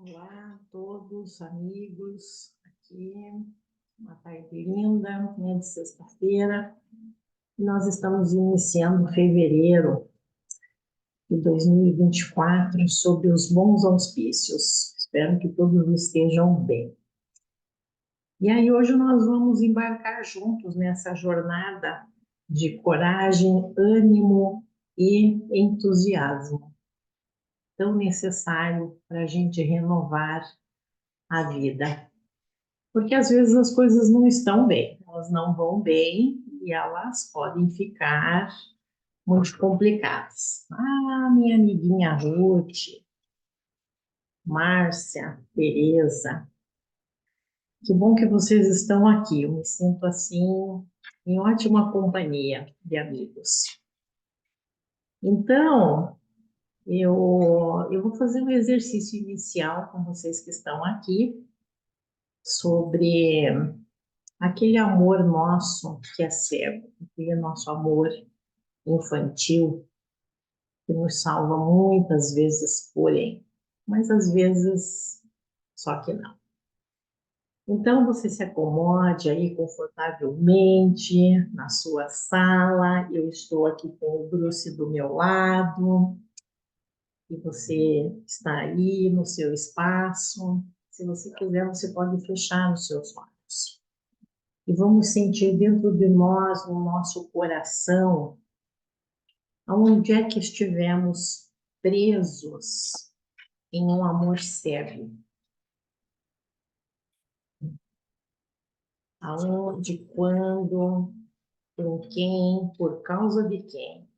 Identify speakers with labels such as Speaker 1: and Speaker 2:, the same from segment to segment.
Speaker 1: Olá a todos, amigos, aqui, uma tarde linda, né, de sexta-feira. Nós estamos iniciando fevereiro de 2024 sob os bons auspícios. Espero que todos estejam bem. E aí hoje nós vamos embarcar juntos nessa jornada de coragem, ânimo e entusiasmo, tão necessário para a gente renovar a vida. Porque às vezes as coisas não estão bem, elas não vão bem e elas podem ficar muito complicadas. Ah, minha amiguinha Ruth, Márcia, Tereza, que bom que vocês estão aqui. Eu me sinto assim em ótima companhia de amigos. Então, eu vou fazer um exercício inicial com vocês que estão aqui sobre aquele amor nosso que é cego, aquele nosso amor infantil que nos salva muitas vezes, porém, mas às vezes só que não. Então você se acomode aí confortavelmente na sua sala. Eu estou aqui com o Bruce do meu lado e você está aí no seu espaço. Se você quiser, você pode fechar os seus olhos. E vamos sentir dentro de nós, no nosso coração, aonde é que estivemos presos em um amor cego. Aonde, quando, com quem, por causa de quem.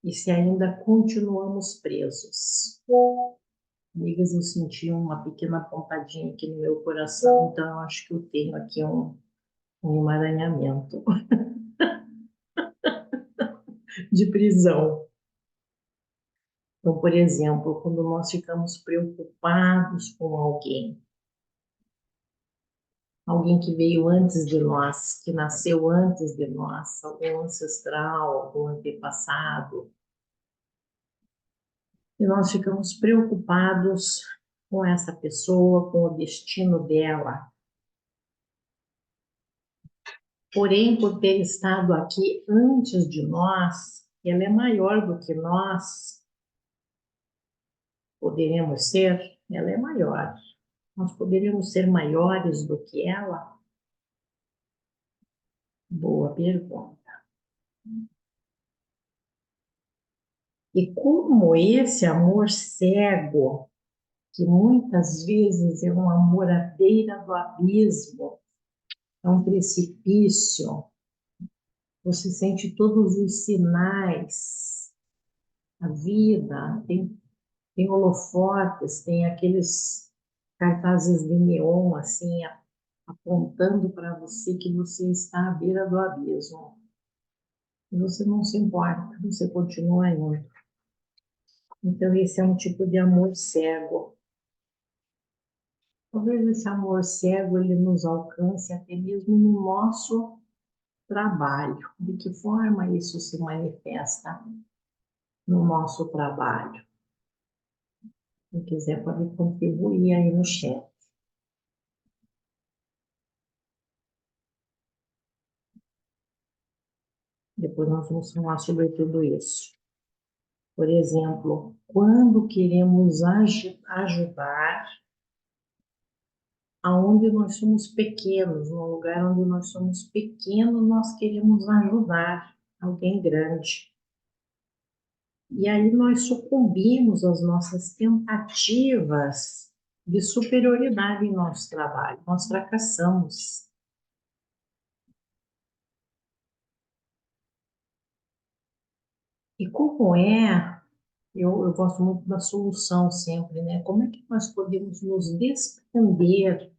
Speaker 1: E se ainda continuamos presos. Amigas, eu senti uma pequena pontadinha aqui no meu coração, então eu acho que eu tenho aqui um emaranhamento de prisão. Então, por exemplo, quando nós ficamos preocupados com alguém que veio antes de nós, que nasceu antes de nós, algum ancestral, algum antepassado, e nós ficamos preocupados com essa pessoa, com o destino dela. Porém, por ter estado aqui antes de nós, ela é maior do que nós poderíamos ser, ela é maior. Nós poderíamos ser maiores do que ela? Boa pergunta. E como esse amor cego, que muitas vezes é um amor à beira do abismo, é um precipício, você sente todos os sinais, a vida, tem holofotes, tem aqueles cartazes de neon, assim, apontando para você que você está à beira do abismo. E você não se importa, você continua indo. Então, esse é um tipo de amor cego. Talvez esse amor cego ele nos alcance até mesmo no nosso trabalho. De que forma isso se manifesta no nosso trabalho? Quem quiser pode contribuir aí no chat. Depois nós vamos falar sobre tudo isso. Por exemplo, quando queremos ajudar aonde nós somos pequenos, no lugar onde nós somos pequenos, nós queremos ajudar alguém grande. E aí nós sucumbimos às nossas tentativas de superioridade em nosso trabalho, nós fracassamos. E como é, eu gosto muito da solução sempre, né? Como é que nós podemos nos desprender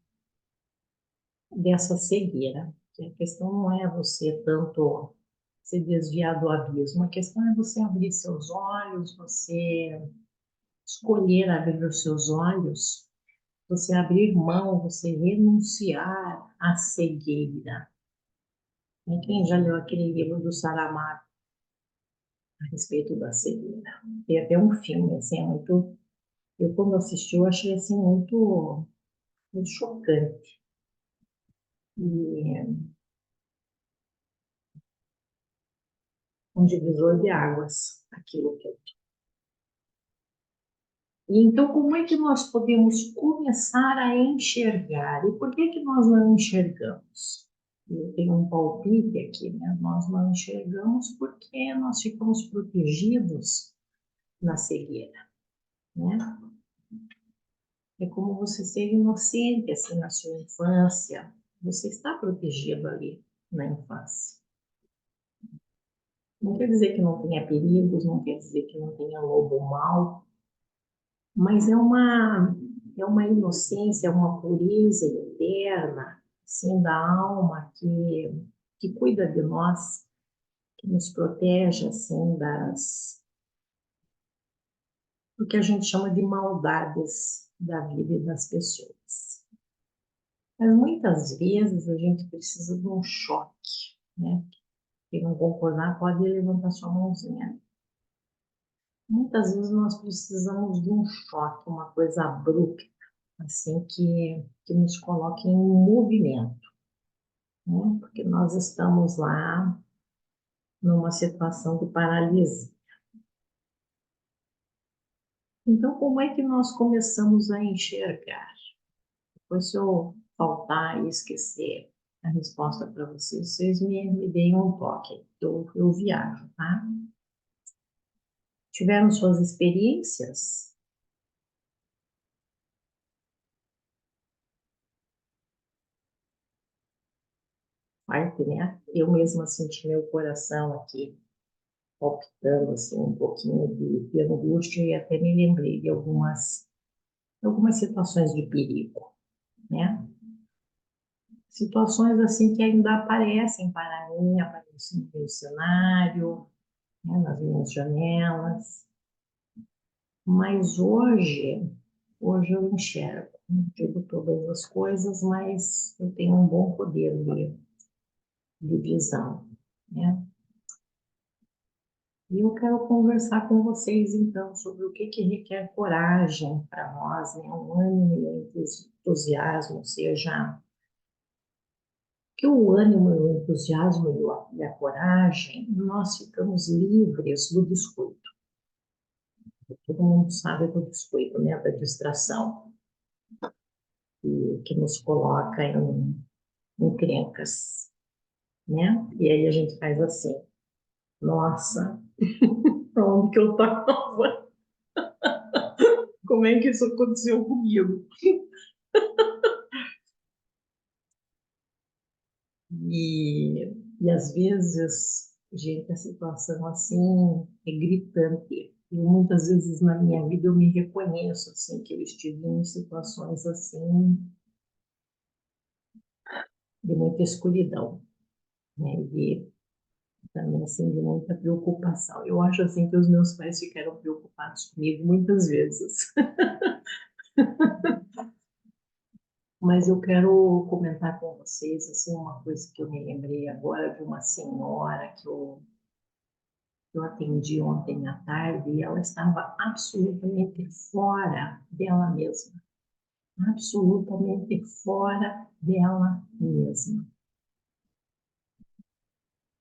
Speaker 1: dessa cegueira? Que a questão não é você tanto se desviar do abismo, a questão é você abrir seus olhos, você escolher abrir os seus olhos, você abrir mão, você renunciar à cegueira. E quem já leu aquele livro do Saramago? a respeito da cegueira. Tem até um filme, assim, é muito... Eu, quando assisti, eu achei, assim, muito chocante. E um divisor de águas, aquilo que eu... E então, como é que nós podemos começar a enxergar? E por que que nós não enxergamos? Eu tenho um palpite aqui, né? Nós não enxergamos porque nós ficamos protegidos na cegueira, né? É como você ser inocente, assim, na sua infância. Você está protegido ali na infância. Não quer dizer que não tenha perigos, não quer dizer que não tenha lobo mau, mas é uma inocência, uma pureza interna, assim, da alma que cuida de nós, que nos protege, assim, do que a gente chama de maldades da vida e das pessoas. Mas muitas vezes a gente precisa de um choque, né? Quem não concordar pode levantar sua mãozinha. Muitas vezes nós precisamos de um choque, uma coisa abrupta, assim, que nos coloque em movimento, né? Porque nós estamos lá numa situação de paralisia. Então, como é que nós começamos a enxergar? Depois, se eu faltar e esquecer a resposta para vocês, vocês me deem um toque, eu viajo, tá? Tiveram suas experiências? Parte, né? Eu mesma senti meu coração aqui palpitando assim um pouquinho de angústia e até me lembrei de algumas situações de perigo, né? Situações assim que ainda aparecem para mim, aparecem no meu cenário, né, nas minhas janelas, mas hoje eu enxergo, não digo todas as coisas, mas eu tenho um bom poder de visão, né? E eu quero conversar com vocês, então, sobre o que requer coragem para nós, né? Um ânimo e um entusiasmo, seja que o ânimo, o entusiasmo e a coragem, nós ficamos livres do descuido. Todo mundo sabe do descuido, né? Da distração, que nos coloca em encrencas, né? E aí a gente faz assim, nossa, onde que eu estava? Como é que isso aconteceu comigo? E às vezes, gente, a situação assim é gritante. E muitas vezes na minha vida eu me reconheço assim que eu estive em situações assim de muita escuridão, né? De também assim de muita preocupação. Eu acho assim que os meus pais ficaram preocupados comigo muitas vezes. Mas eu quero comentar com vocês assim uma coisa que eu me lembrei agora de uma senhora que eu atendi ontem à tarde e ela estava absolutamente fora dela mesma, absolutamente fora dela mesma.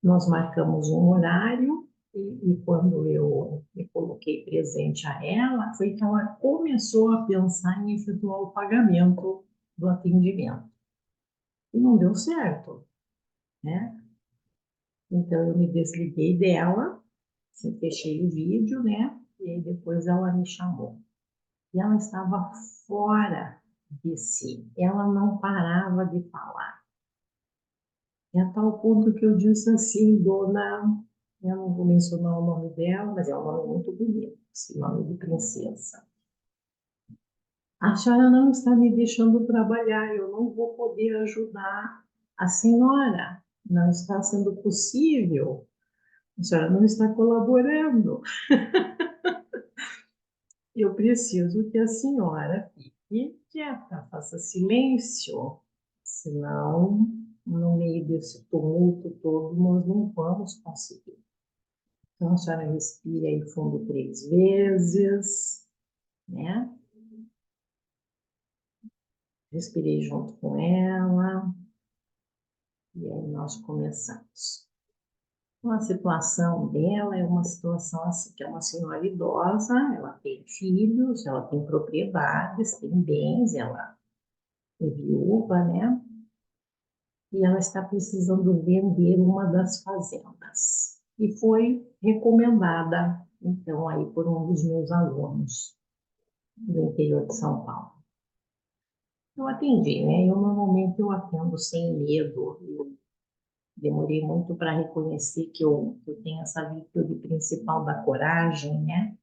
Speaker 1: Nós marcamos um horário e quando eu me coloquei presente a ela, foi que ela começou a pensar em efetuar o pagamento do atendimento. E não deu certo, né? Então eu me desliguei dela, assim, fechei o vídeo, né? E aí depois ela me chamou. E ela estava fora de si. Ela não parava de falar. E a tal ponto que eu disse assim, dona, eu não vou mencionar o nome dela, mas é um nome muito bonito, esse nome de princesa. A senhora não está me deixando trabalhar, eu não vou poder ajudar a senhora. Não está sendo possível. A senhora não está colaborando. Eu preciso que a senhora fique quieta, faça silêncio, senão, no meio desse tumulto todo, nós não vamos conseguir. Então, a senhora respira aí fundo 3 vezes, né? Respirei junto com ela. E aí nós começamos. Então, a situação dela é uma situação assim, que é uma senhora idosa, ela tem filhos, ela tem propriedades, tem bens, ela é viúva, né? E ela está precisando vender uma das fazendas. E foi recomendada, então, aí por um dos meus alunos do interior de São Paulo. Eu atendi, né? Eu atendo sem medo. Eu demorei muito para reconhecer que eu tenho essa virtude principal da coragem, né?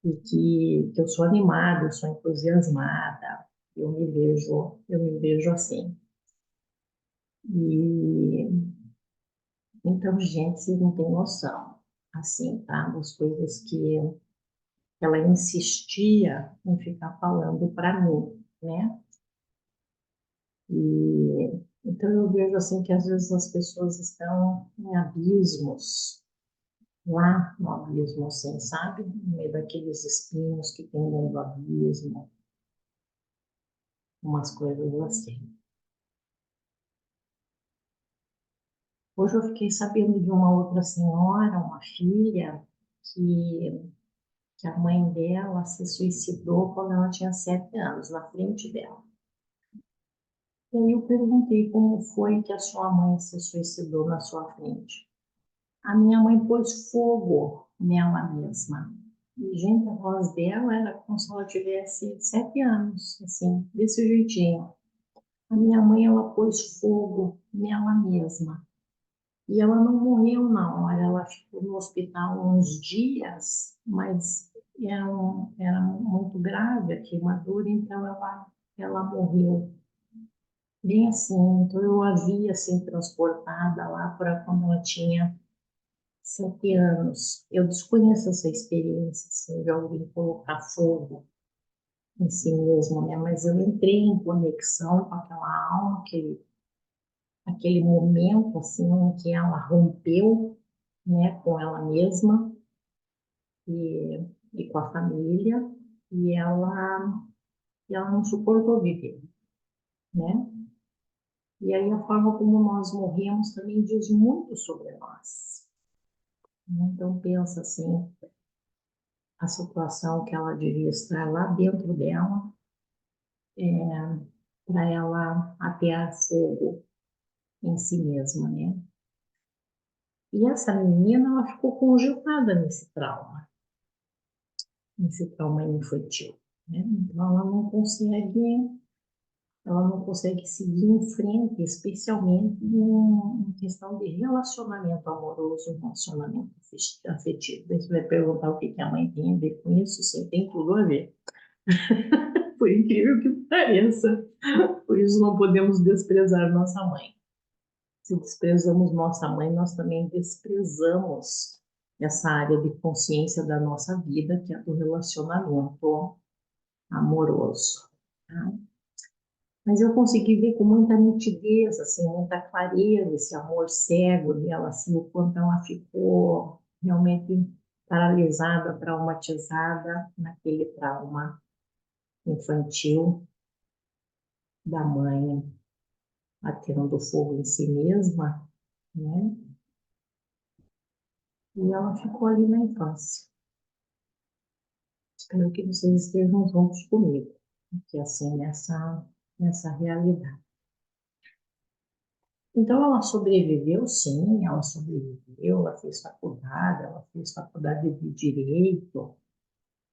Speaker 1: E que eu sou animada, eu sou entusiasmada. Eu me vejo assim. E então, gente, vocês não têm noção, assim, tá? Das coisas que ela insistia em ficar falando para mim, né? E então eu vejo assim que às vezes as pessoas estão em abismos, lá no abismo, assim, sabe? No meio daqueles espinhos que tem dentro do abismo, umas coisas assim. Hoje eu fiquei sabendo de uma outra senhora, uma filha, que, que a mãe dela se suicidou quando ela tinha 7 anos, na frente dela. E aí eu perguntei como foi que a sua mãe se suicidou na sua frente. A minha mãe pôs fogo nela mesma. E, gente, a voz dela era como se ela tivesse 7 anos, assim, desse jeitinho. A minha mãe, ela pôs fogo nela mesma. E ela não morreu na hora, ela ficou no hospital uns dias, mas era muito grave a queimadura, então ela morreu bem assim. Então eu a vi assim transportada lá para quando ela tinha 7 anos. Eu desconheço essa experiência, assim, de alguém colocar fogo em si mesmo, né? Mas eu entrei em conexão com aquela alma, aquele momento, assim, em que ela rompeu, né, com ela mesma e, e com a família, e ela não suportou viver, né? E aí a forma como nós morremos também diz muito sobre nós. Então pensa assim, a situação que ela devia estar lá dentro dela, para ela atear fogo em si mesma, né? E essa menina, ela ficou congelada nesse trauma infantil, né? Então ela não consegue seguir em frente, especialmente em questão de relacionamento amoroso, relacionamento afetivo. Você vai perguntar o que que a mãe tem a ver com isso? Sim, tem tudo a ver, por incrível que pareça. Por isso não podemos desprezar nossa mãe. Se desprezamos nossa mãe, nós também desprezamos essa área de consciência da nossa vida, que é do relacionamento amoroso. Tá? Mas eu consegui ver com muita nitidez, assim, muita clareza esse amor cego dela, assim, o quanto ela ficou realmente paralisada, traumatizada naquele trauma infantil da mãe atendo fogo em si mesma, né? E ela ficou ali na infância. Espero que vocês estejam juntos comigo, que assim, nessa realidade. Então, ela sobreviveu, sim, ela sobreviveu, ela fez faculdade de Direito,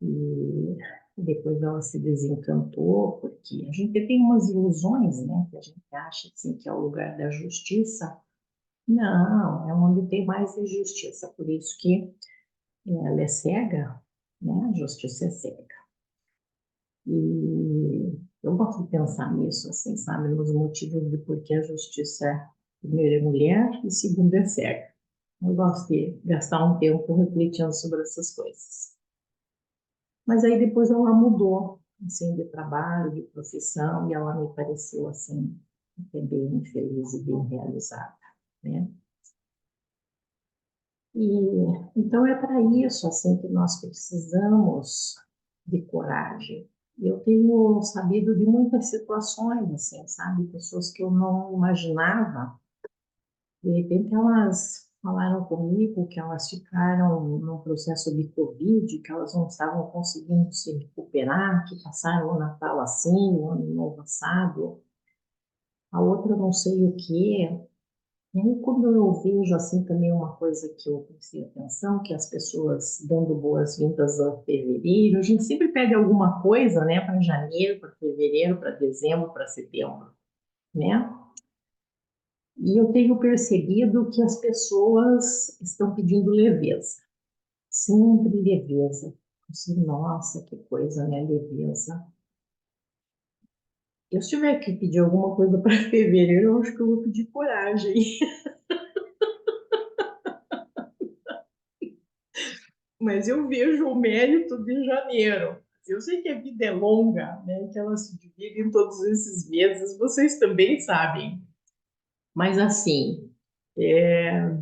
Speaker 1: e depois ela se desencantou, porque a gente tem umas ilusões, né, que a gente acha, assim, que é o lugar da justiça. Não, é onde tem mais injustiça, por isso que ela é cega, né, a justiça é cega. E eu gosto de pensar nisso, assim, sabe, nos motivos de por que a justiça, primeiro, é mulher e segundo, é cega. Eu gosto de gastar um tempo refletindo sobre essas coisas. Mas aí depois ela mudou, assim, de trabalho, de profissão, e ela me pareceu, assim, até bem feliz e bem realizada, né? E então é para isso assim que nós precisamos de coragem. Eu tenho sabido de muitas situações assim, sabe, pessoas que eu não imaginava, de repente elas falaram comigo que elas ficaram no processo de Covid, que elas não estavam conseguindo se recuperar, que passaram o Natal assim, o Ano Novo assado, a outra não sei o quê. E aí, quando eu vejo assim também uma coisa que eu prestei atenção, que as pessoas dando boas-vindas a fevereiro, a gente sempre pede alguma coisa, né, para janeiro, para fevereiro, para dezembro, para setembro, né? E eu tenho percebido que as pessoas estão pedindo leveza, sempre leveza. Assim, nossa, que coisa, né, leveza. Eu, se tiver que pedir alguma coisa para fevereiro, eu acho que eu vou pedir coragem. Mas eu vejo o mérito de janeiro. Eu sei que a vida é longa, né? Que ela se divide em todos esses meses, vocês também sabem. Mas assim, é,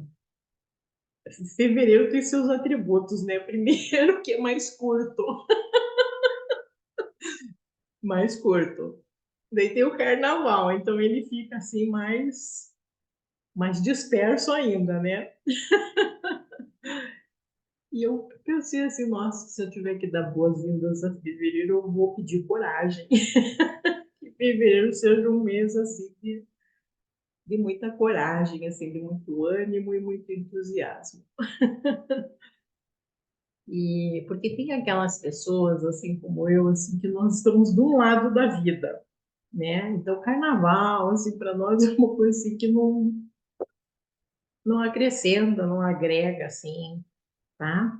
Speaker 1: fevereiro tem seus atributos, né? Primeiro, que é mais curto, mais curto. Daí tem o carnaval, então ele fica assim mais disperso ainda, né? E eu pensei assim, nossa, se eu tiver que dar boas-vindas a fevereiro, eu vou pedir coragem. Que fevereiro seja um mês assim de muita coragem, assim, de muito ânimo e muito entusiasmo. E porque tem aquelas pessoas, assim como eu, assim, que nós estamos de um lado da vida, né? Então, carnaval, assim, para nós é uma coisa assim que não acrescenta, não agrega, assim, tá?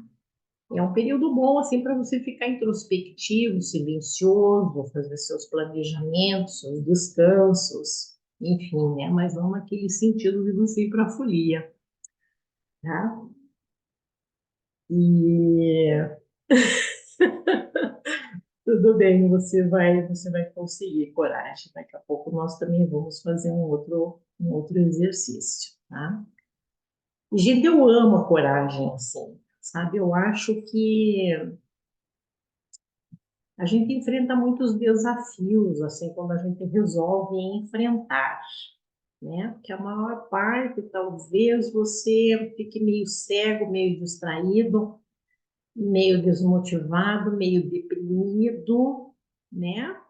Speaker 1: É um período bom, assim, para você ficar introspectivo, silencioso, fazer seus planejamentos, seus descansos, enfim, né? Mas não naquele sentido de você ir para a folia, tá? E tudo bem, você vai conseguir coragem. Daqui a pouco nós também vamos fazer um outro exercício, tá? E, gente, eu amo a coragem, assim, sabe? Eu acho que a gente enfrenta muitos desafios, assim, quando a gente resolve enfrentar, né? Porque a maior parte, talvez, você fique meio cego, meio distraído, meio desmotivado, meio deprimido, né?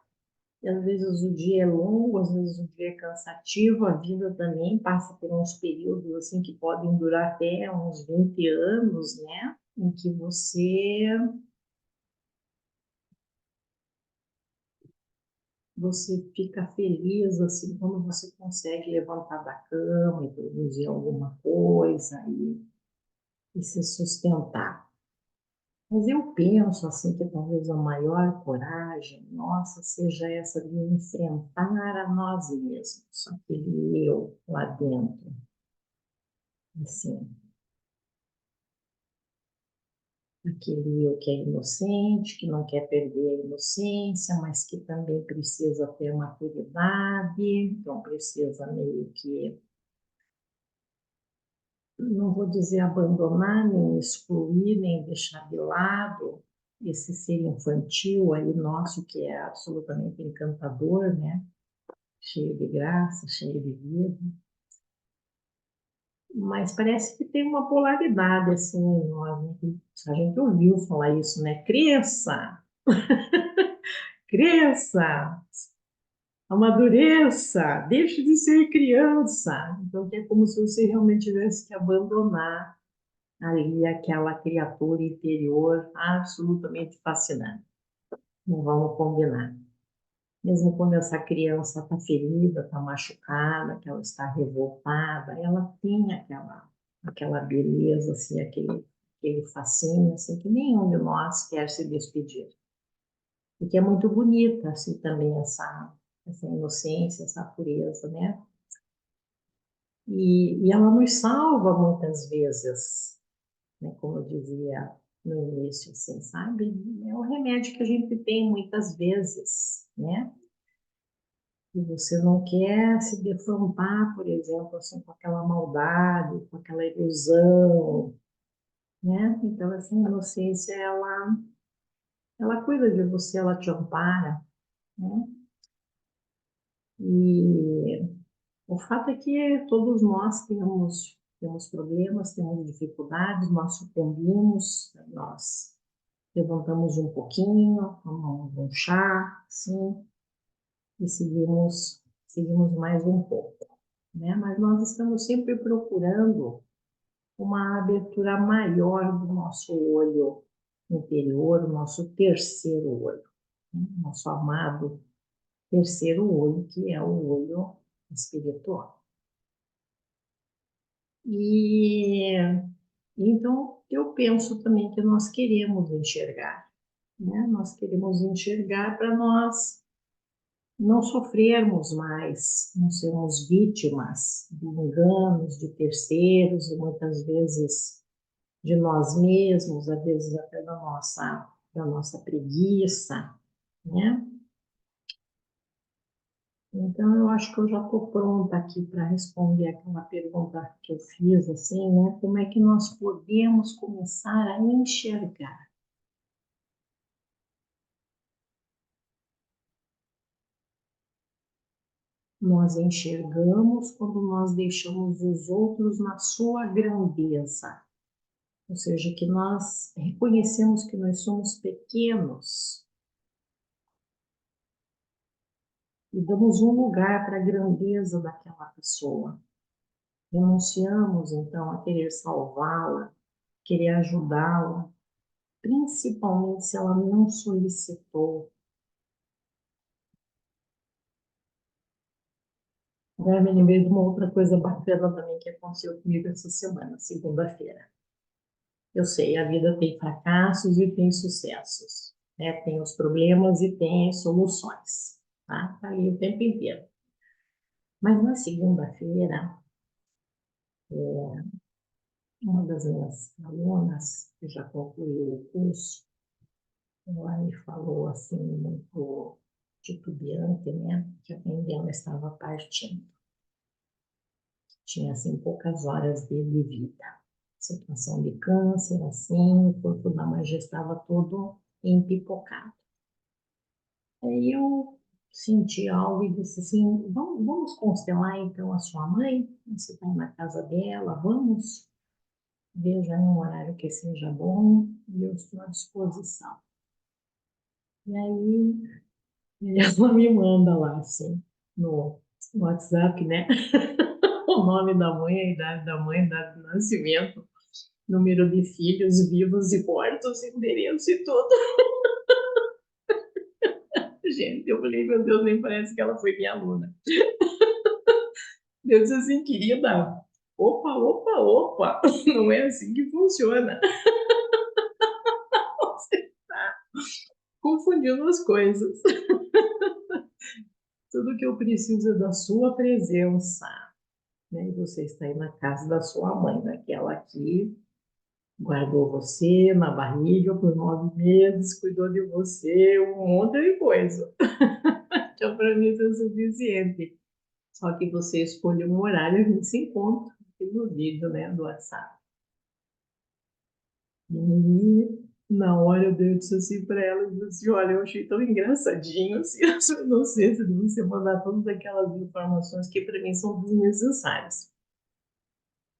Speaker 1: E às vezes o dia é longo, às vezes o dia é cansativo, a vida também passa por uns períodos assim que podem durar até uns 20 anos, né? Em que você fica feliz assim quando você consegue levantar da cama e produzir alguma coisa e se sustentar. Mas eu penso assim que talvez a maior coragem nossa seja essa de enfrentar a nós mesmos, aquele eu lá dentro, assim, aquele eu que é inocente, que não quer perder a inocência, mas que também precisa ter maturidade, então precisa meio que, não vou dizer abandonar, nem excluir, nem deixar de lado esse ser infantil aí nosso, que é absolutamente encantador, né? Cheio de graça, cheio de vida. Mas parece que tem uma polaridade, assim, a gente ouviu falar isso, né? Cresça, cresça, amadureça, deixe de ser criança. Então, é como se você realmente tivesse que abandonar ali aquela criatura interior absolutamente fascinante. Não vamos combinar. Mesmo quando essa criança está ferida, está machucada, que ela está revoltada, ela tem aquela beleza, assim, aquele fascínio, assim, que nenhum de nós quer se despedir. E que é muito bonita, assim, também essa inocência, essa pureza, né? E ela nos salva muitas vezes, né? Como eu dizia no início, assim, sabe? É o remédio que a gente tem muitas vezes, né? E você não quer se defrontar, por exemplo, assim, com aquela maldade, com aquela ilusão. né? Então, essa inocência, ela cuida de você, ela te ampara, né? E o fato é que todos nós temos problemas, temos dificuldades, nós sucumbimos, nós levantamos um pouquinho, tomamos um chá, sim, e seguimos mais um pouco, né? Mas nós estamos sempre procurando uma abertura maior do nosso olho interior, o nosso terceiro olho, né? Nosso amado terceiro olho, que é o olho espiritual. E então eu penso também que nós queremos enxergar, né? Nós queremos enxergar para nós não sofrermos mais, não sermos vítimas de enganos de terceiros e muitas vezes de nós mesmos, às vezes até da nossa preguiça, né? Então, eu acho que eu já estou pronta aqui para responder aquela pergunta que eu fiz, assim, né? Como é que nós podemos começar a enxergar? Nós enxergamos quando nós deixamos os outros na sua grandeza, ou seja, que nós reconhecemos que nós somos pequenos e damos um lugar para a grandeza daquela pessoa. Renunciamos, então, a querer salvá-la, querer ajudá-la, principalmente se ela não solicitou. Agora me lembrei de uma outra coisa bacana também que aconteceu comigo essa semana, segunda-feira. Eu sei, a vida tem fracassos e tem sucessos, né? Tem os problemas e tem as soluções, tá? Tá ali o tempo inteiro. Mas na segunda-feira, uma das minhas alunas, que já concluiu o curso, ela me falou assim, muito titubeante, né? Que a mãe dela estava partindo. Tinha, assim, poucas horas de vida. Situação de câncer, assim, o corpo da mãe já estava todo empipocado. Aí eu senti algo e disse assim, vamos constelar então a sua mãe? Você está na casa dela, vamos? Veja um horário que seja bom e eu estou à disposição. E aí ela me manda lá, assim, no WhatsApp, né? O nome da mãe, a idade da mãe, data de nascimento, número de filhos vivos e mortos, endereço e tudo. Gente, eu falei, meu Deus, nem parece que ela foi minha aluna. Eu disse assim, querida, opa, opa, opa, não é assim que funciona. Você está confundindo as coisas. Tudo que eu preciso é da sua presença, né? E você está aí na casa da sua mãe, daquela que guardou você na barriga por 9 meses, cuidou de você, um monte de coisa. Então, para mim, isso é suficiente. Só que você escolhe um horário e a gente se encontra aqui no vídeo, né, do WhatsApp. E na hora eu disse assim para ela, eu disse assim, olha, eu achei tão engraçadinho, assim, a sua inocência de você mandar todas aquelas informações que para mim são desnecessárias.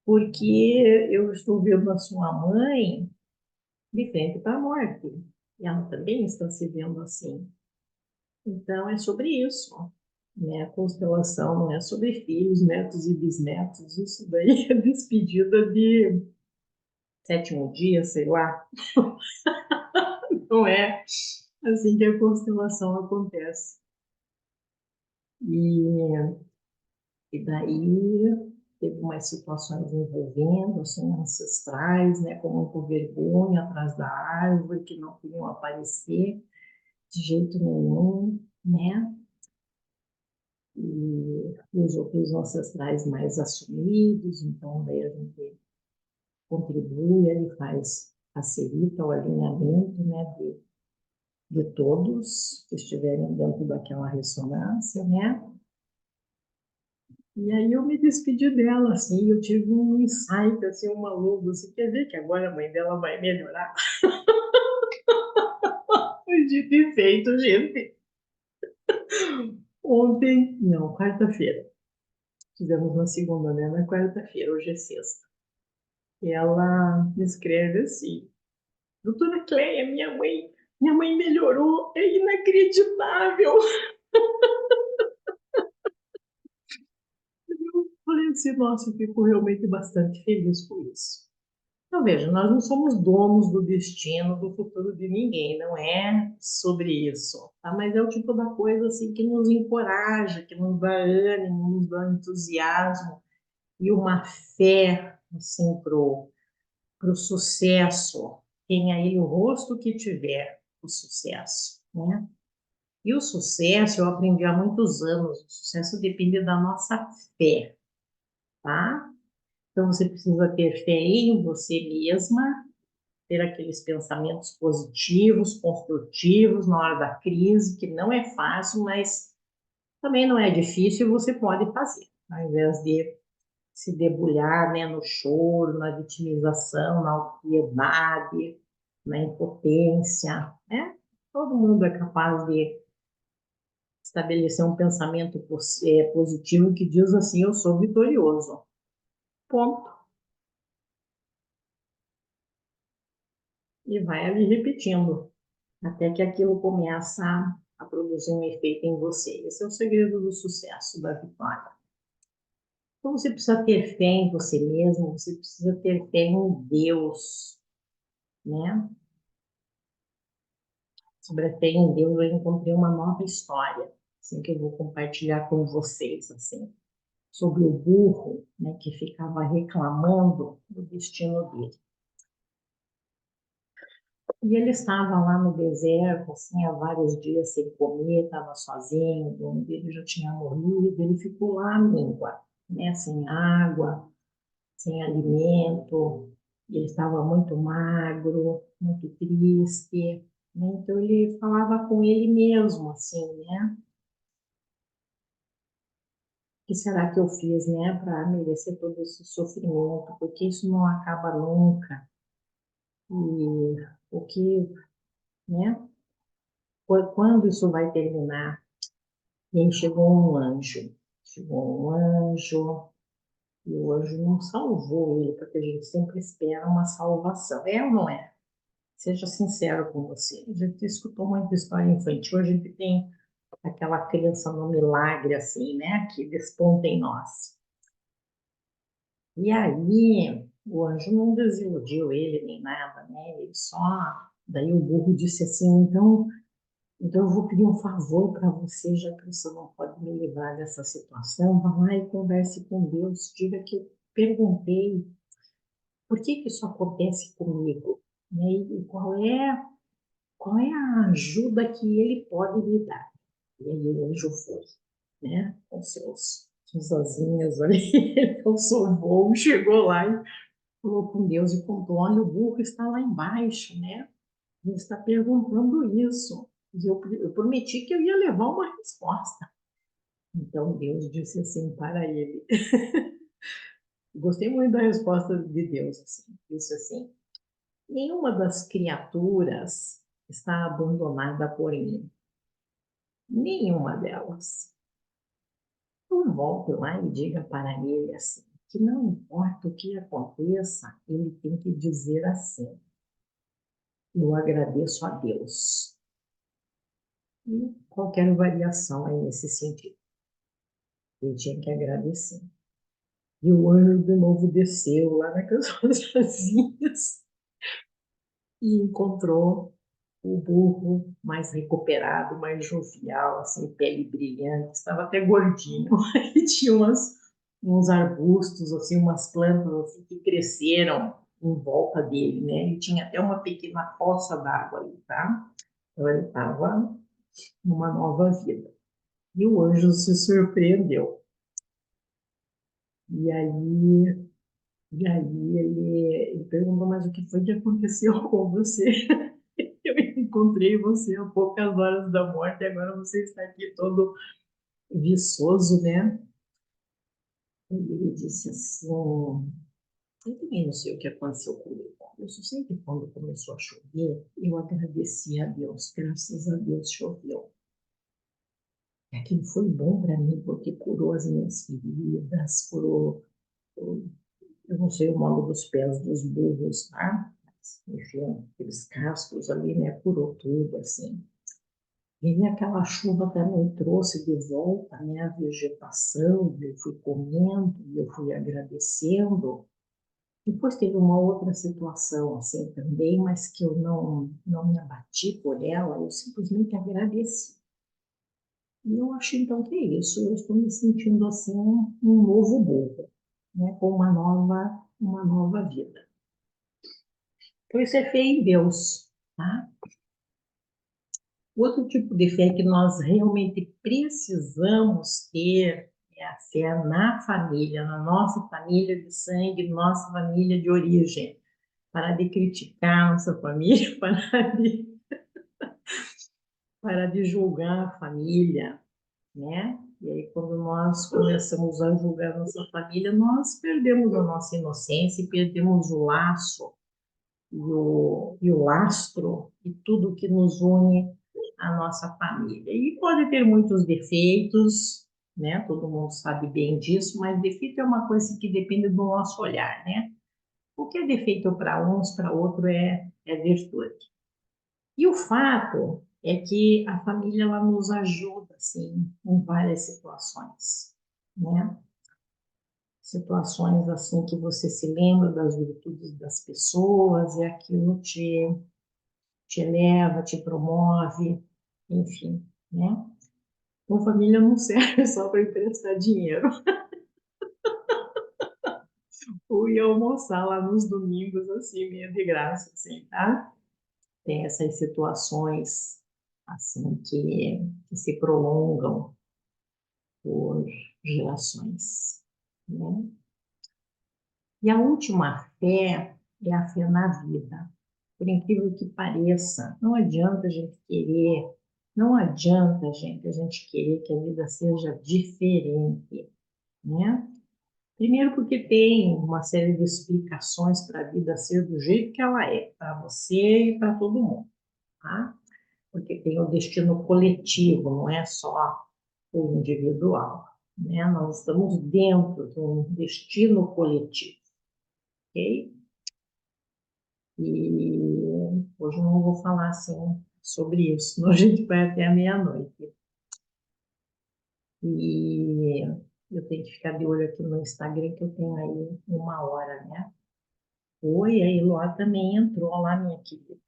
Speaker 1: Porque eu estou vendo a sua mãe de frente para a morte. E ela também está se vendo assim. Então, é sobre isso, né? A constelação não é sobre filhos, netos e bisnetos. Isso daí é despedida de sétimo dia, sei lá. Não é assim que a constelação acontece. E, e daí teve umas situações envolvendo assim, ancestrais, né? Com muita vergonha atrás da árvore, que não queriam aparecer de jeito nenhum, né? E os outros ancestrais mais assumidos, então daí a gente contribui, ele facilita o alinhamento, né, de todos que estiverem dentro daquela ressonância, né, E aí eu me despedi dela, assim, eu tive um insight, assim, uma luz, assim, quer ver que agora a mãe dela vai melhorar? Foi dito e feito, gente. Ontem, não, quarta-feira. Fizemos na segunda, né? Na quarta-feira, hoje é sexta. E ela me escreve assim: Doutora Cleia, minha mãe melhorou, é inacreditável. Eu falei assim, nossa, eu fico realmente bastante feliz com isso. Então, veja, nós não somos donos do destino, do futuro de ninguém, não é sobre isso, tá? Mas é o tipo da coisa assim que nos encoraja, que nos dá ânimo, nos dá entusiasmo e uma fé assim pro sucesso. Tenha ele o rosto que tiver, o sucesso, né? E o sucesso, eu aprendi há muitos anos, o sucesso depende da nossa fé, tá? Então você precisa ter fé em você mesma, ter aqueles pensamentos positivos, construtivos na hora da crise, que não é fácil, mas também não é difícil e você pode fazer, ao invés de se debulhar, né, no choro, na vitimização, na autopiedade, na impotência, né? Todo mundo é capaz de estabelecer um pensamento positivo que diz assim: eu sou vitorioso. Ponto. E vai ali repetindo, até que aquilo começa a produzir um efeito em você. Esse é o segredo do sucesso, da vitória. Então você precisa ter fé em você mesmo, você precisa ter fé em Deus, né? Sobre a fé em Deus, eu encontrei uma nova história, assim, que eu vou compartilhar com vocês, assim, sobre o burro, né, que ficava reclamando do destino dele. E ele estava lá no deserto, assim, há vários dias sem comer, estava sozinho, o dono dele já tinha morrido, ele ficou lá à míngua, né, sem água, sem alimento, ele estava muito magro, muito triste, né? Então ele falava com ele mesmo, assim, né? O que será que eu fiz, né, para merecer todo esse sofrimento? Porque isso não acaba nunca. E o que, né? Quando isso vai terminar? E aí chegou um anjo, e o anjo não salvou ele, porque a gente sempre espera uma salvação. É ou não é? Seja sincero com você. A gente escutou muita história infantil, a gente tem aquela crença no milagre, assim, né? Que desponta em nós. E aí, o anjo não desiludiu ele nem nada, né? Ele só. Daí o burro disse assim: então eu vou pedir um favor para você, já que você não pode me livrar dessa situação. Vá lá e converse com Deus. Diga que eu perguntei por que isso acontece comigo, né? E qual é a ajuda que ele pode me dar. E aí o anjo foi, né? Com seus asinhos ali, ele alçou o voo, chegou lá e falou com Deus e contou: olha, o burro está lá embaixo, né? Ele está perguntando isso. E eu prometi que eu ia levar uma resposta. Então Deus disse assim para ele. Gostei muito da resposta de Deus, assim. Disse assim: nenhuma das criaturas está abandonada por mim. Nenhuma delas. Então volte lá e diga para ele assim, que não importa o que aconteça, ele tem que dizer assim: eu agradeço a Deus. E qualquer variação aí nesse sentido, ele tinha que agradecer. E o anjo de novo desceu lá naquelas casinhas e encontrou o burro mais recuperado, mais jovial, assim, pele brilhante, estava até gordinho. E tinha uns arbustos, assim, umas plantas assim, que cresceram em volta dele, né? E tinha até uma pequena poça d'água ali, tá? Então ele estava numa nova vida. E o anjo se surpreendeu. E aí, ele perguntou, mas o que foi que aconteceu com você? Eu encontrei você a poucas horas da morte, e agora você está aqui todo viçoso, né? Ele disse assim, eu também não sei o que aconteceu comigo. Eu só sei que quando começou a chover, eu agradeci a Deus, graças a Deus choveu. Aquilo foi bom para mim, porque curou as minhas feridas, curou, eu não sei o nome dos pés dos burros, tá? Mas, enfim, aqueles cascos ali, né? Curou tudo, assim. E aquela chuva também trouxe de volta, né, a vegetação, eu fui comendo, eu fui agradecendo. Depois teve uma outra situação assim também, mas que eu não me abati por ela, eu simplesmente agradeci. E eu acho então que é isso, eu estou me sentindo assim um novo burro, né, com uma nova vida. Então isso é fé em Deus, tá? Outro tipo de fé que nós realmente precisamos ter é a fé na família, na nossa família de sangue, nossa família de origem. Parar de criticar a nossa família, parar de julgar a família, né? E aí, quando nós começamos a julgar a nossa família, nós perdemos a nossa inocência e perdemos o laço e o lastro e tudo que nos une à nossa família. E pode ter muitos defeitos, né? Todo mundo sabe bem disso, mas defeito é uma coisa que depende do nosso olhar, né? O que é defeito para uns, para outro é virtude. E o fato é que a família ela nos ajuda, assim, em várias situações, né? Situações assim que você se lembra das virtudes das pessoas e aquilo te eleva, te promove, enfim, né? Então, família não serve só para emprestar dinheiro ou ir almoçar lá nos domingos, assim, meio de graça, assim, tá? Tem essas situações, assim, que se prolongam por gerações, né? E a última fé é a fé na vida. Por incrível que pareça, não adianta a gente querer, não adianta, gente, a gente querer que a vida seja diferente, né? Primeiro porque tem uma série de explicações para a vida ser do jeito que ela é, para você e para todo mundo, tá? Porque tem o destino coletivo, não é só o individual, né? Nós estamos dentro de um destino coletivo, ok? E hoje eu não vou falar assim sobre isso, senão a gente vai até a meia-noite. E eu tenho que ficar de olho aqui no Instagram, que eu tenho aí 1 hora, né? Oi, a Eloá também entrou lá, minha querida.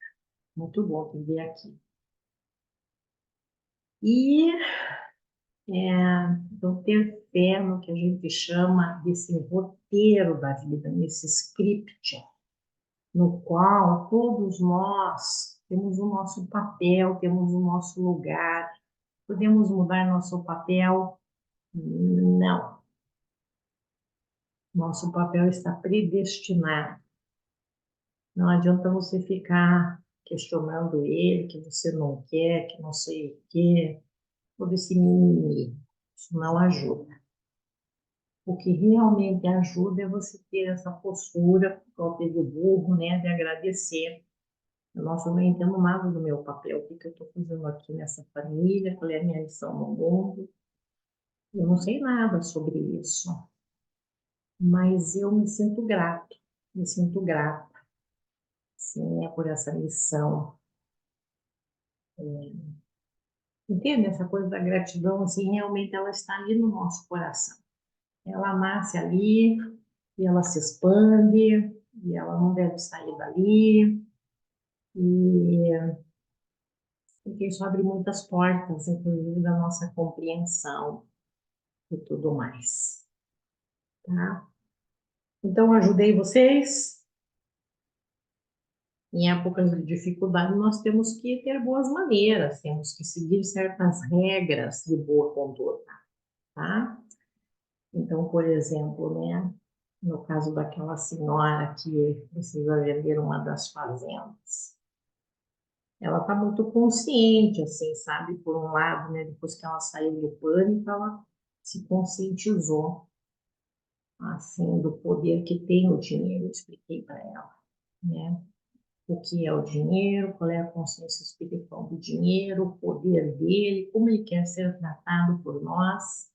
Speaker 1: Muito bom te ver aqui. E então, ter fé no que a gente chama desse roteiro da vida, nesse script, no qual todos nós temos o nosso papel, temos o nosso lugar. Podemos mudar nosso papel? Não. Nosso papel está predestinado. Não adianta você ficar questionando ele, que você não quer, que não sei o quê, todo esse mimimi. Isso não ajuda. O que realmente ajuda é você ter essa postura, própria de burro, né, de agradecer. Nossa, eu não entendo nada do meu papel, o que que eu estou fazendo aqui nessa família, qual é a minha missão no mundo. Eu não sei nada sobre isso, mas eu me sinto grato, sim, é por essa missão. Entende? Essa coisa da gratidão, assim, realmente ela está ali no nosso coração. Ela nasce ali e ela se expande e ela não deve sair dali. E porque isso abre muitas portas, inclusive da nossa compreensão e tudo mais, tá? Então, ajudei vocês. Em épocas de dificuldade, nós temos que ter boas maneiras, temos que seguir certas regras de boa conduta, tá? Então, por exemplo, né, no caso daquela senhora que precisa vender uma das fazendas, ela está muito consciente, assim, sabe? Por um lado, né, depois que ela saiu do pânico, ela se conscientizou. assim, do poder que tem o dinheiro. Eu expliquei para ela, né? O que é o dinheiro, qual é a consciência espiritual do dinheiro, o poder dele, como ele quer ser tratado por nós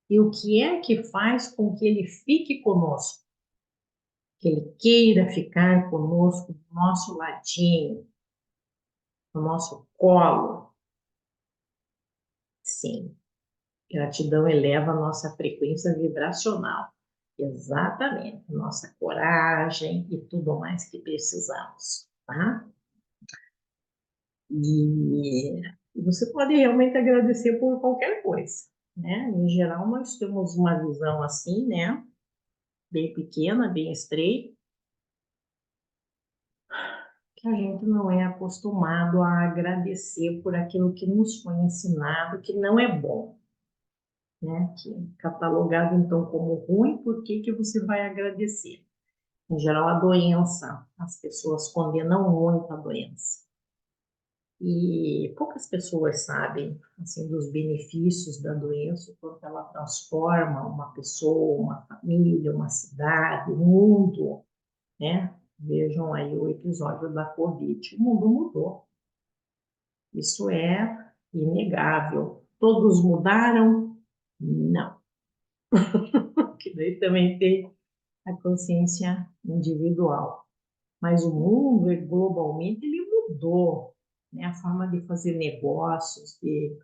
Speaker 1: e o que é que faz com que ele fique conosco, que ele queira ficar conosco do nosso ladinho, no nosso colo. Sim, gratidão eleva a nossa frequência vibracional. Exatamente, nossa coragem e tudo mais que precisamos, tá? E você pode realmente agradecer por qualquer coisa, né? Em geral, nós temos uma visão assim, né? Bem pequena, bem estreita, que a gente não é acostumado a agradecer por aquilo que nos foi ensinado, que não é bom, né? Que é catalogado então como ruim, por que que você vai agradecer? Em geral, a doença, as pessoas condenam muito a doença. E poucas pessoas sabem assim dos benefícios da doença, o quanto ela transforma uma pessoa, uma família, uma cidade, o mundo, né? Vejam aí o episódio da Covid. O mundo mudou. Isso é inegável. Todos mudaram? Não. Que daí também tem a consciência individual. Mas o mundo, globalmente, ele mudou, né? A forma de fazer negócios, de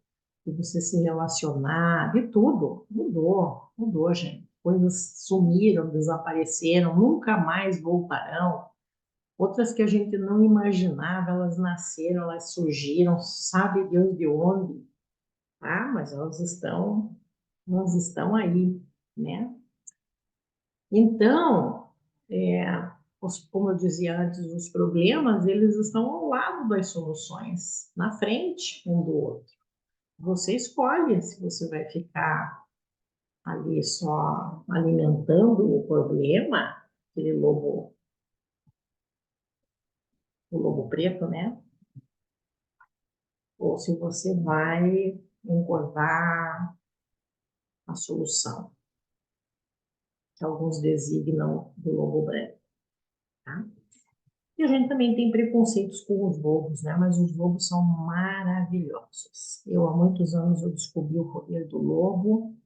Speaker 1: você se relacionar, de tudo, mudou, gente. Coisas sumiram, desapareceram, nunca mais voltarão. Outras que a gente não imaginava, elas nasceram, elas surgiram, sabe Deus de onde, tá? Mas elas estão aí, né? Então, como eu dizia antes, os problemas, eles estão ao lado das soluções, na frente um do outro. Você escolhe se você vai ficar ali só alimentando o problema, aquele lobo, o lobo preto, né? Ou se você vai encontrar a solução, que alguns designam do lobo branco, tá? E a gente também tem preconceitos com os lobos, né? Mas os lobos são maravilhosos. Eu, há muitos anos, eu descobri o poder do lobo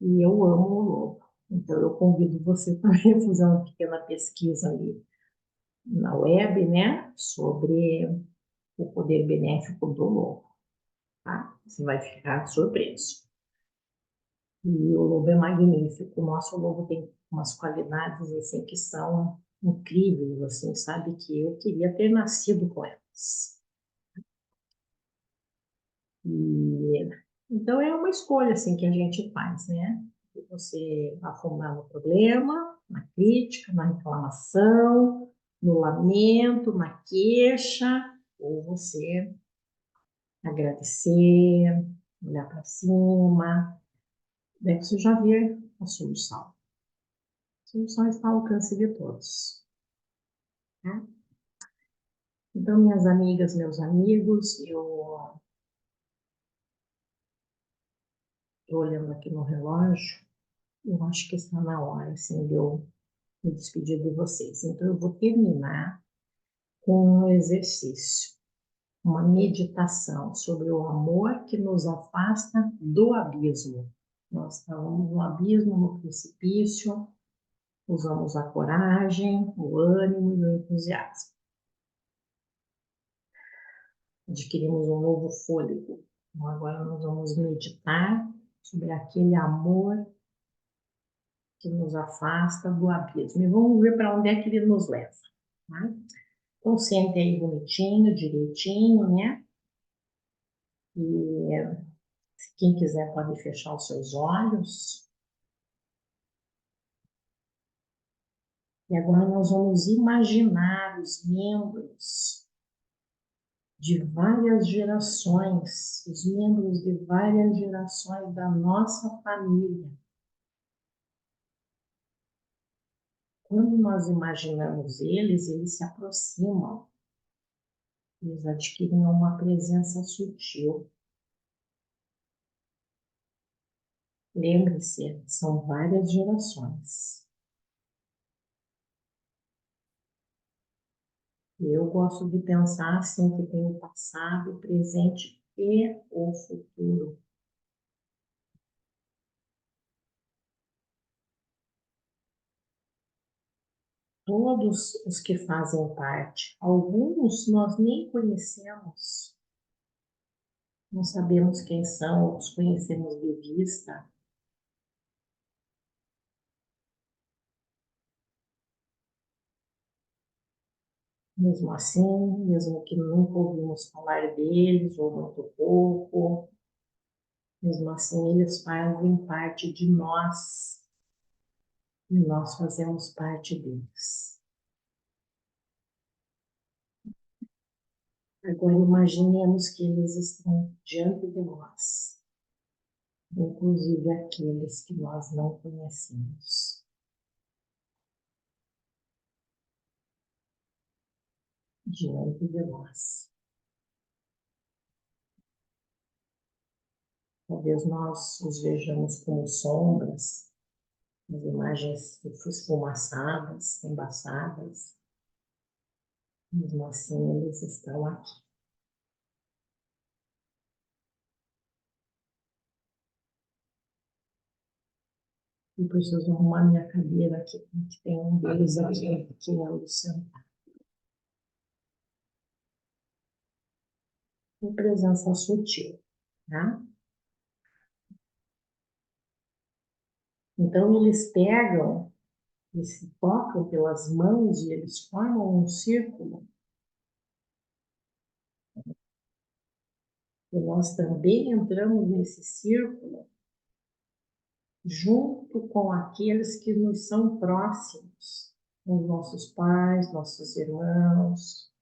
Speaker 1: e eu amo o lobo. Então, eu convido você também a fazer uma pequena pesquisa ali na web, né? Sobre o poder benéfico do lobo, tá? Você vai ficar surpreso. E o lobo é magnífico. O nosso lobo tem umas qualidades assim que são incríveis, assim, sabe? Que eu queria ter nascido com elas. E então é uma escolha assim que a gente faz, né? Você afundar no problema, na crítica, na reclamação, no lamento, na queixa, ou você agradecer, olhar para cima, daí você já vê a solução. A solução está ao alcance de todos, né? Então, minhas amigas, meus amigos, eu estou olhando aqui no relógio, eu acho que está na hora, assim, de eu me despedir de vocês. Então, eu vou terminar com um exercício, uma meditação sobre o amor que nos afasta do abismo. Nós estamos no abismo, no precipício, usamos a coragem, o ânimo e o entusiasmo. Adquirimos um novo fôlego. Então, agora nós vamos meditar sobre aquele amor que nos afasta do abismo. E vamos ver para onde é que ele nos leva. Tá? Então, sente aí bonitinho, direitinho, né? E quem quiser pode fechar os seus olhos. E agora nós vamos imaginar os membros de várias gerações, os membros de várias gerações da nossa família. Quando nós imaginamos eles, eles se aproximam, eles adquirem uma presença sutil. Lembre-se, são várias gerações. Eu gosto de pensar assim que tem o passado, o presente e o futuro. Todos os que fazem parte, alguns nós nem conhecemos, não sabemos quem são, os conhecemos de vista. Mesmo assim, mesmo que nunca ouvimos falar deles, ou muito pouco, mesmo assim, eles fazem parte de nós e nós fazemos parte deles. Agora, imaginemos que eles estão diante de nós, inclusive aqueles que nós não conhecemos, diante de nós. Talvez nós os vejamos como sombras, as imagens esfumaçadas, embaçadas, mesmo assim eles estão aqui. Eu preciso arrumar minha cadeira aqui, que tem um deles aqui querendo sentar. Com presença sutil, tá? Então eles pegam, eles se tocam pelas mãos e eles formam um círculo. E nós também entramos nesse círculo junto com aqueles que nos são próximos, os nossos pais, nossos irmãos,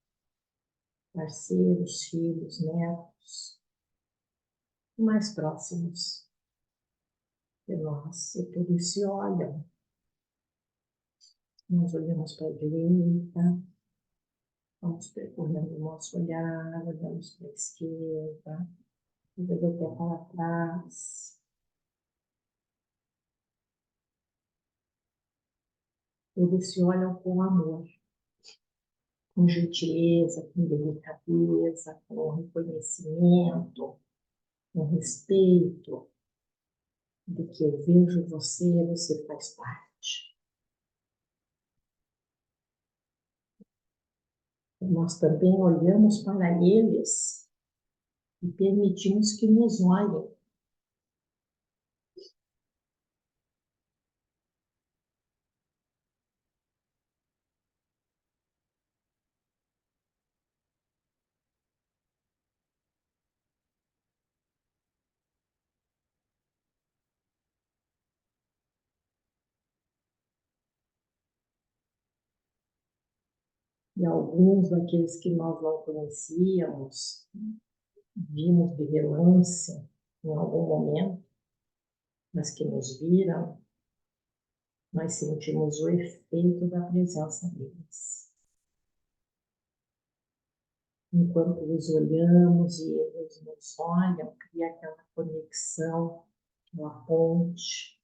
Speaker 1: parceiros, filhos, netos, mais próximos de nós. E todos se olham. Nós olhamos para a direita, vamos percorrendo o nosso olhar, olhamos para a esquerda, depois até para trás. Eles se olham com amor, com gentileza, com delicadeza, com reconhecimento, com respeito de que eu vejo você, você faz parte. Nós também olhamos para eles e permitimos que nos olhem. E alguns daqueles que nós não conhecíamos, vimos de relance em algum momento, mas que nos viram, nós sentimos o efeito da presença deles. Enquanto os olhamos e eles nos olham, cria aquela conexão, uma ponte.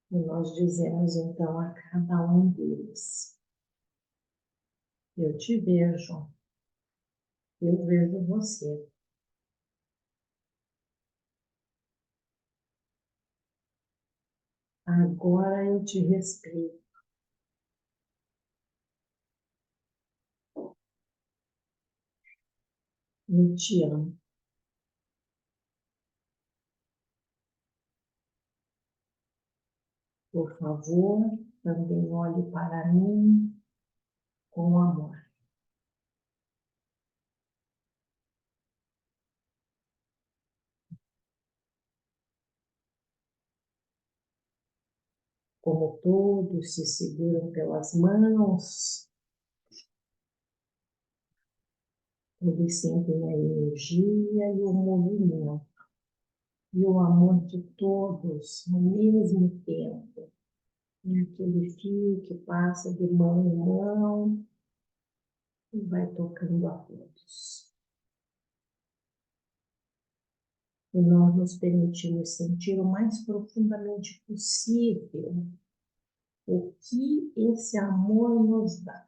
Speaker 1: E nós dizemos então a cada um deles: eu te vejo, eu vejo você. Agora eu te respeito. Eu te amo. Por favor, também olhe para mim com amor. Como todos se seguram pelas mãos, eles sentem a energia e o movimento e o amor de todos ao mesmo tempo. É aquele fio que passa de mão em mão e vai tocando a todos. e nós nos permitimos sentir o mais profundamente possível o que esse amor nos dá.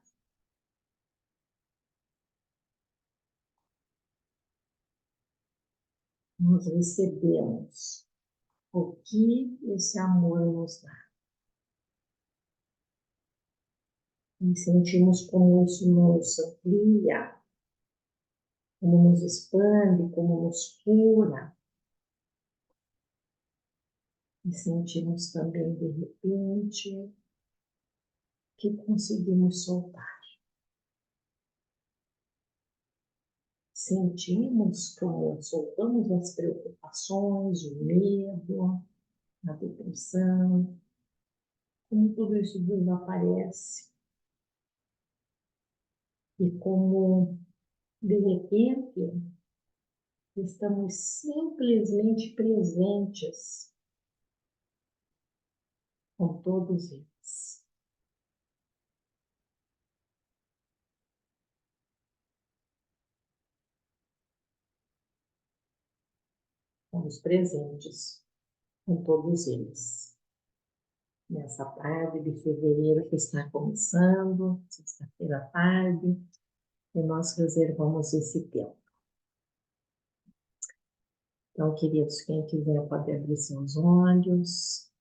Speaker 1: Nós recebemos o que esse amor nos dá. E sentimos como isso nos amplia, como nos expande, como nos cura. E sentimos também, de repente, que conseguimos soltar. Sentimos como soltamos as preocupações, o medo, a depressão, como tudo isso desaparece. E como, de repente, estamos simplesmente presentes com todos eles. Estamos presentes com todos eles. Nessa tarde de fevereiro que está começando, sexta-feira à tarde, e nós reservamos esse tempo. Então, queridos, quem quiser pode abrir seus olhos.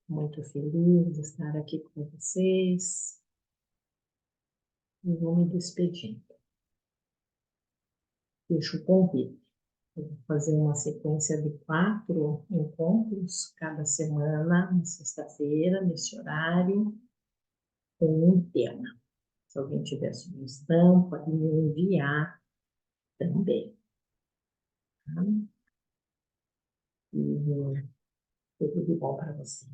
Speaker 1: Muito feliz de estar aqui com vocês. E vou me despedindo. Deixo o convite. Eu vou fazer uma sequência de 4 encontros cada semana, na sexta-feira, nesse horário, com um tema. Se alguém tiver sugestão, pode me enviar também. Tá? E tudo de bom para você.